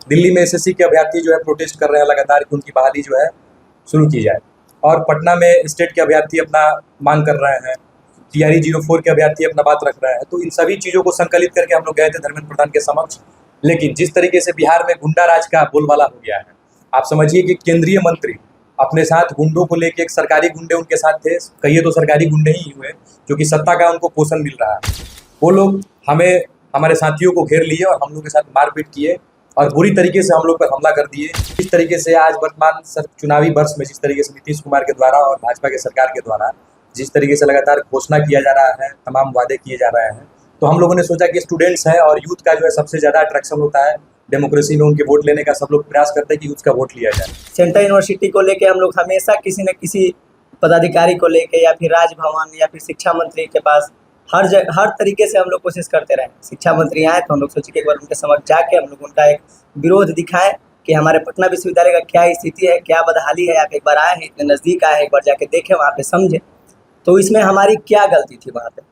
दिल्ली में एसएससी के अभ्यर्थी जो है प्रोटेस्ट कर रहे हैं लगातार कि उनकी बहाली जो है शुरू की जाए। और पटना में स्टेट के अभ्यर्थी अपना मांग कर रहे हैं, टीआरई 04 के अभ्यर्थी अपना बात रख रहे हैं। तो इन सभी चीज़ों को संकलित करके हम लोग गए थे धर्मेंद्र प्रधान के समक्ष। लेकिन जिस तरीके से बिहार में गुंडा राज का बोलबाला हो गया है, आप समझिए कि केंद्रीय मंत्री अपने साथ गुंडों को लेके, एक सरकारी गुंडे उनके साथ थे, कहिए तो सरकारी गुंडे ही हुए, जो कि सत्ता का उनको पोषण मिल रहा है। वो लोग हमें, हमारे साथियों को घेर लिए और हम लोग के साथ मारपीट किए और बुरी तरीके से हम लोग पर हमला कर दिए। इस तरीके से आज वर्तमान चुनावी वर्ष में जिस तरीके से नीतीश कुमार के द्वारा और भाजपा के सरकार के द्वारा जिस तरीके से लगातार घोषणा किया जा रहा है, तमाम वादे किए जा रहे हैं, तो हम लोगों ने सोचा कि स्टूडेंट्स हैं और यूथ का जो है सबसे ज़्यादा अट्रैक्शन होता है डेमोक्रेसी में, उनके वोट लेने का। सब लोग प्रयास करते हैं कि यूथ का वोट लिया जाए। सेंट्रल यूनिवर्सिटी को लेके हम लोग हमेशा किसी न किसी पदाधिकारी को लेके या फिर राजभवन या फिर शिक्षा मंत्री के पास हर तरीके से हम लोग कोशिश करते रहे। शिक्षा मंत्री आए तो हम लोग सोचे कि एक बार उनके समक्ष जाके हम लोग उनका एक विरोध दिखाएं कि हमारे पटना विश्वविद्यालय का क्या स्थिति है, क्या बदहाली है। आप एक बार आए हैं, इतने नज़दीक आए हैं, एक बार जाके देखें, वहाँ पे समझें तो इसमें हमारी क्या गलती थी वहाँ पे।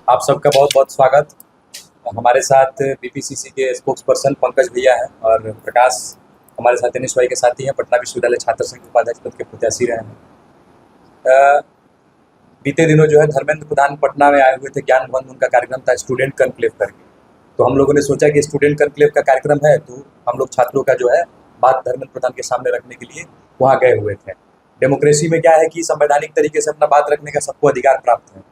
आप सबका बहुत बहुत स्वागत। हमारे साथ बीपीसीसी के स्पोक्स पर्सन पंकज भैया हैं और प्रकाश हमारे साथ टेनिस भाई के साथी हैं, पटना विश्वविद्यालय छात्र संघ उपाध्यक्ष पद के प्रत्याशी रहे हैं। बीते दिनों जो है धर्मेंद्र प्रधान पटना में आए हुए थे, ज्ञान भवन उनका कार्यक्रम था स्टूडेंट कॉन्क्लेव करके। तो हम लोगों ने सोचा कि स्टूडेंट कॉन्क्लेव का कार्यक्रम है तो हम लोग छात्रों का जो है बात धर्मेंद्र प्रधान के सामने रखने के लिए वहाँ गए हुए थे। डेमोक्रेसी में क्या है कि संवैधानिक तरीके से अपना बात रखने का सबको अधिकार प्राप्त है।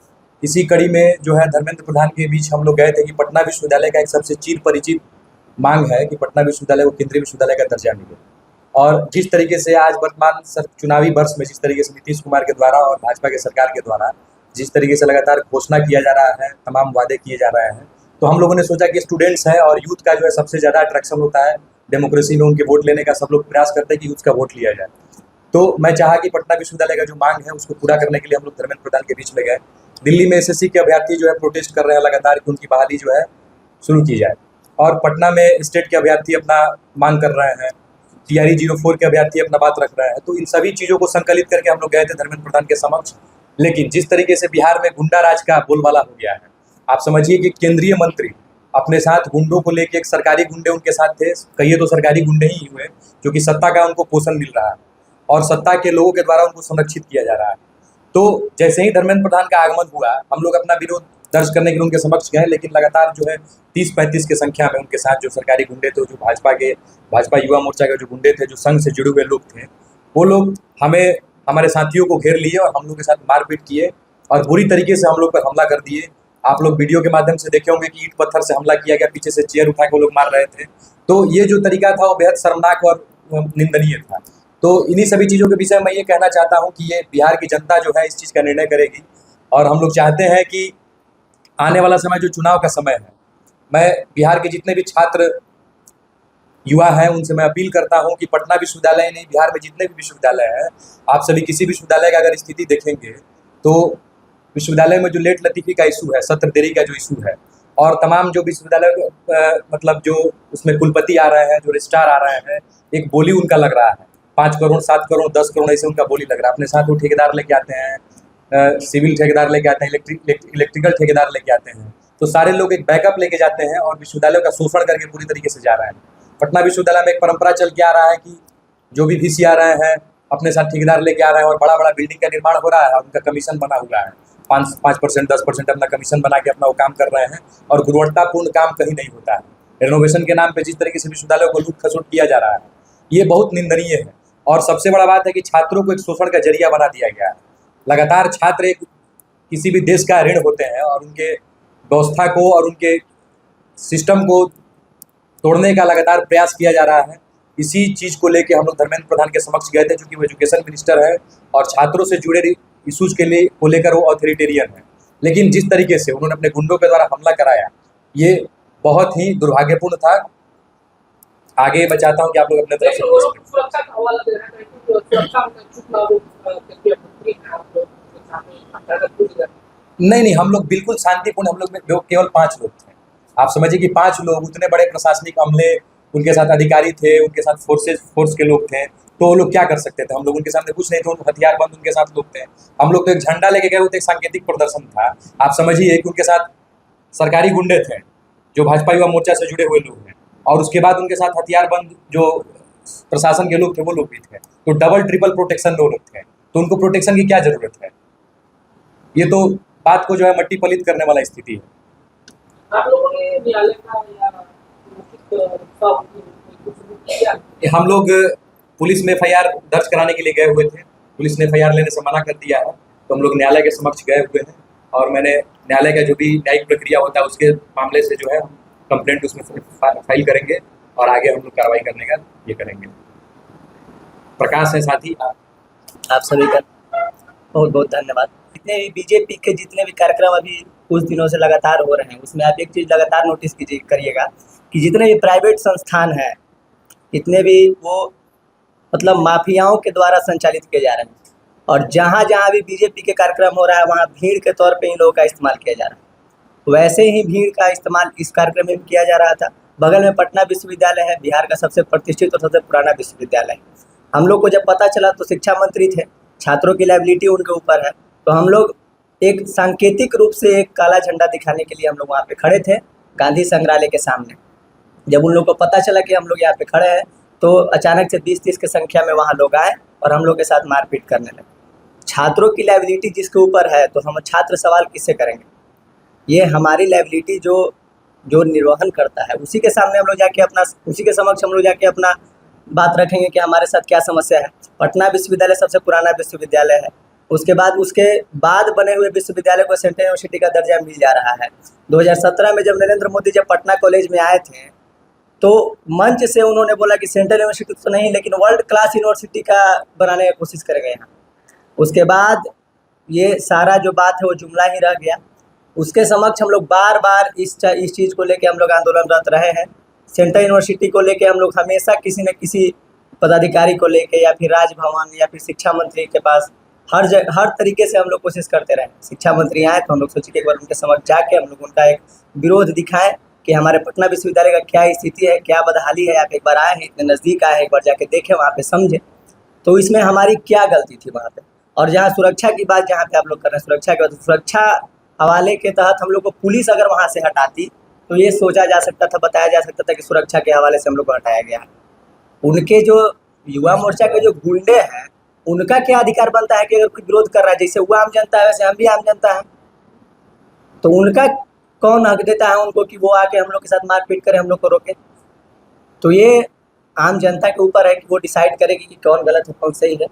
इसी कड़ी में जो है धर्मेंद्र प्रधान के बीच हम लोग गए थे कि पटना विश्वविद्यालय का एक सबसे चिर परिचित मांग है कि पटना विश्वविद्यालय को केंद्रीय विश्वविद्यालय का दर्जा मिले। और जिस तरीके से आज वर्तमान चुनावी वर्ष में जिस तरीके से नीतीश कुमार के द्वारा और भाजपा के सरकार के द्वारा जिस तरीके से लगातार घोषणा किया जा रहा है, तमाम वादे किए जा रहे हैं, तो हम लोगों ने सोचा कि स्टूडेंट्स हैं और यूथ का जो है सबसे ज़्यादा अट्रैक्शन होता है डेमोक्रेसी में, उनके वोट लेने का। सब लोग प्रयास करते हैं कि यूथ का वोट लिया जाए। तो मैं चाहा कि पटना विश्वविद्यालय का जो मांग है उसको पूरा करने के लिए हम लोग धर्मेंद्र प्रधान के बीच में गए। दिल्ली में एसएससी के अभ्यर्थी जो है प्रोटेस्ट कर रहे हैं लगातार कि उनकी बहाली जो है शुरू की जाए। और पटना में स्टेट के अभ्यर्थी अपना मांग कर रहे हैं, टीआरई 04 के अभ्यर्थी अपना बात रख रहे हैं। तो इन सभी चीज़ों को संकलित करके हम लोग गए थे धर्मेंद्र प्रधान के समक्ष। लेकिन जिस तरीके से बिहार में गुंडा राज का बोलबाला हो गया है, आप समझिए कि केंद्रीय मंत्री अपने साथ गुंडों को लेके, एक सरकारी गुंडे उनके साथ थे, कहिए तो सरकारी गुंडे ही हुए, जो कि सत्ता का उनको पोषण मिल रहा है और सत्ता के लोगों के द्वारा उनको संरक्षित किया जा रहा है। तो जैसे ही धर्मेंद्र प्रधान का आगमन हुआ, हम लोग अपना विरोध दर्ज करने के लिए उनके समक्ष गए। लेकिन लगातार जो है 30-35 की संख्या में उनके साथ जो सरकारी गुंडे थे, जो भाजपा युवा मोर्चा के जो गुंडे थे, जो संघ से जुड़े हुए लोग थे, वो लोग हमें, हमारे साथियों को घेर लिए और हम लोग के साथ मारपीट किए और बुरी तरीके से हम लोग पर हमला कर दिए। आप लोग वीडियो के माध्यम से देखे होंगे कि ईंट पत्थर से हमला किया गया, पीछे से चेयर उठा के वो लोग मार रहे थे। तो ये जो तरीका था वो बेहद शर्मनाक और निंदनीय था। तो इन्हीं सभी चीज़ों के विषय में मैं ये कहना चाहता हूँ कि ये बिहार की जनता जो है इस चीज़ का निर्णय करेगी। और हम लोग चाहते हैं कि आने वाला समय जो चुनाव का समय है, मैं बिहार के जितने भी छात्र युवा हैं उनसे मैं अपील करता हूं कि पटना विश्वविद्यालय नहीं, बिहार में जितने भी विश्वविद्यालय हैं, आप सभी किसी विश्वविद्यालय का अगर स्थिति देखेंगे तो विश्वविद्यालय में जो लेट लतीफ़ी का इशू है, सत्र देरी का जो इशू है, और तमाम जो विश्वविद्यालय मतलब जो उसमें कुलपति आ रहे हैं, जो रजिस्ट्रार आ रहे हैं, एक बोली उनका लग रहा है 5 करोड़ 7 करोड़ 10 करोड़ ऐसे उनका बोली लग रहा है। अपने साथ वो ठेकेदार लेके आते हैं, सिविल ठेकेदार लेके आते हैं, इलेक्ट्रिकल ठेकेदार लेके आते हैं। तो सारे लोग एक बैकअप लेके जाते हैं और विश्वविद्यालयों का शोषण करके पूरी तरीके से जा रहे हैं। पटना विश्वविद्यालय में एक परंपरा चल के आ रहा है कि जो भी वीसी आ रहे हैं अपने साथ ठेकेदार लेके आ रहे हैं और बड़ा बड़ा बिल्डिंग का निर्माण हो रहा है और उनका कमीशन बना हुआ है। 5% 10% अपना कमीशन बना के अपना वो काम कर रहे हैं और गुणवत्तापूर्ण काम कहीं नहीं होता है। रेनोवेशन के नाम पे जिस तरीके से विश्वविद्यालयों को लूट खसोट किया जा रहा है, ये बहुत निंदनीय है। और सबसे बड़ा बात है कि छात्रों को एक शोषण का जरिया बना दिया गया है। लगातार छात्र एक किसी भी देश का ऋण होते हैं और उनके व्यवस्था को और उनके सिस्टम को तोड़ने का लगातार प्रयास किया जा रहा है। इसी चीज़ को लेके हम लोग धर्मेंद्र प्रधान के समक्ष गए थे, क्योंकि वो एजुकेशन मिनिस्टर है और छात्रों से जुड़े इशूज़ के लिए को लेकर वो ऑथोरिटेरियन है। लेकिन जिस तरीके से उन्होंने अपने गुंडों के द्वारा हमला कराया, ये बहुत ही दुर्भाग्यपूर्ण था। आगे मैं चाहता हूँ कि आप लोग अपने तरफ से नहीं, हम लोग बिल्कुल शांतिपूर्ण, हम लोग केवल 5 लोग थे। आप समझिए कि 5 लोग, उतने बड़े प्रशासनिक अमले, उनके साथ अधिकारी थे, उनके साथ फोर्स के लोग थे, तो वो लोग क्या कर सकते थे। हम लोग उनके सामने कुछ नहीं थे, हथियारबंद उनके साथ लोग थे। हम लोग तो एक झंडा लेके गए, वो तो एक सांकेतिक प्रदर्शन था। आप समझिए कि उनके साथ सरकारी गुंडे थे जो भाजपा युवा मोर्चा से जुड़े हुए लोग हैं, और उसके बाद उनके साथ हथियारबंद जो प्रशासन के लोग थे वो लोग भी थे। तो डबल ट्रिपल प्रोटेक्शन लोग थे, तो उनको प्रोटेक्शन की क्या जरूरत है? ये तो बात को जो है मट्टी पलित करने वाला स्थिति है। आप लोगों ने न्यायालय का या हम लोग पुलिस में एफआईआर दर्ज कराने के लिए गए हुए थे, पुलिस ने एफआईआर लेने से मना कर दिया है, तो हम लोग न्यायालय के समक्ष गए हुए हैं और मैंने न्यायालय का जो भी न्यायिक प्रक्रिया होता है उसके मामले से जो है हम कंप्लेंट उसमें फाइल करेंगे और आगे हम लोग कार्रवाई करने का ये करेंगे। प्रकाश है साथी। आप सभी का बहुत बहुत धन्यवाद। जितने भी बीजेपी के जितने भी कार्यक्रम अभी कुछ दिनों से लगातार हो रहे हैं, उसमें आप एक चीज़ लगातार नोटिस करिएगा कि जितने भी प्राइवेट संस्थान हैं, जितने भी वो मतलब माफियाओं के द्वारा संचालित किए जा रहे हैं, और जहाँ जहाँ भी बीजेपी के कार्यक्रम हो रहा है वहाँ भीड़ के तौर पे इन लोगों का इस्तेमाल किया जा रहा है। वैसे ही भीड़ का इस्तेमाल इस कार्यक्रम में भी किया जा रहा था। बगल में पटना विश्वविद्यालय है, बिहार का सबसे प्रतिष्ठित और सबसे पुराना विश्वविद्यालय है। हम लोग को जब पता चला तो शिक्षा मंत्री थे, छात्रों की लायबिलिटी उनके ऊपर है, तो हम लोग एक सांकेतिक रूप से एक काला झंडा दिखाने के लिए हम लोग वहाँ पे खड़े थे गांधी संग्रहालय के सामने। जब उन लोग को पता चला कि हम लोग यहाँ पे खड़े हैं तो अचानक से 20-30 की संख्या में वहाँ लोग आए और हम लोग के साथ मारपीट करने लगे। छात्रों की लायबिलिटी जिसके ऊपर है तो हम छात्र सवाल किससे करेंगे? ये हमारी लायबिलिटी जो निर्वहन करता है उसी के सामने हम लोग जाके उसी के समक्ष हम लोग जाके अपना बात रखेंगे कि हमारे साथ क्या समस्या है। पटना विश्वविद्यालय सबसे पुराना विश्वविद्यालय है, उसके बाद बने हुए विश्वविद्यालय को सेंट्रल यूनिवर्सिटी का दर्जा मिल जा रहा है। 2017 में जब नरेंद्र मोदी जब पटना कॉलेज में आए थे तो मंच से उन्होंने बोला कि सेंट्रल यूनिवर्सिटी तो नहीं लेकिन वर्ल्ड क्लास यूनिवर्सिटी का बनाने की कोशिश करेंगे यहाँ। उसके बाद ये सारा जो बात है वो जुमला ही रह गया। उसके समक्ष हम लोग बार बार इस चीज़ को लेके हम लोग आंदोलनरत रहे हैं। सेंट्रल यूनिवर्सिटी को लेके हम लोग हमेशा किसी न किसी पदाधिकारी को लेके या फिर राजभवन या फिर शिक्षा मंत्री के पास हर तरीके से हम लोग कोशिश करते रहे। शिक्षा मंत्री आए तो हम लोग सोचे कि एक बार उनके समक्ष जाके हम लोग उनका एक विरोध दिखाएं कि हमारे पटना विश्वविद्यालय का क्या स्थिति है, क्या बदहाली है। आप एक बार आए हैं, इतने नज़दीक आए हैं, एक बार जाके देखें, वहाँ पे समझें तो इसमें हमारी क्या गलती थी वहाँ पे। और जहाँ सुरक्षा की बात जहाँ पे आप लोग कर रहे हैं, सुरक्षा की बात, सुरक्षा हवाले के तहत हम लोग को पुलिस अगर वहाँ से हटाती तो ये सोचा जा सकता था, बताया जा सकता था कि सुरक्षा के हवाले से हम लोग को हटाया गया है। उनके जो युवा मोर्चा के जो गुंडे हैं उनका क्या अधिकार बनता है कि अगर कोई विरोध कर रहा है, जैसे वो आम जनता है वैसे हम भी आम जनता है, तो उनका कौन हक देता है उनको कि वो आके हम लोग के साथ मारपीट करे, हम लोग को रोके? तो ये आम जनता के ऊपर है कि वो डिसाइड करेगी कि कौन गलत है कौन सही है।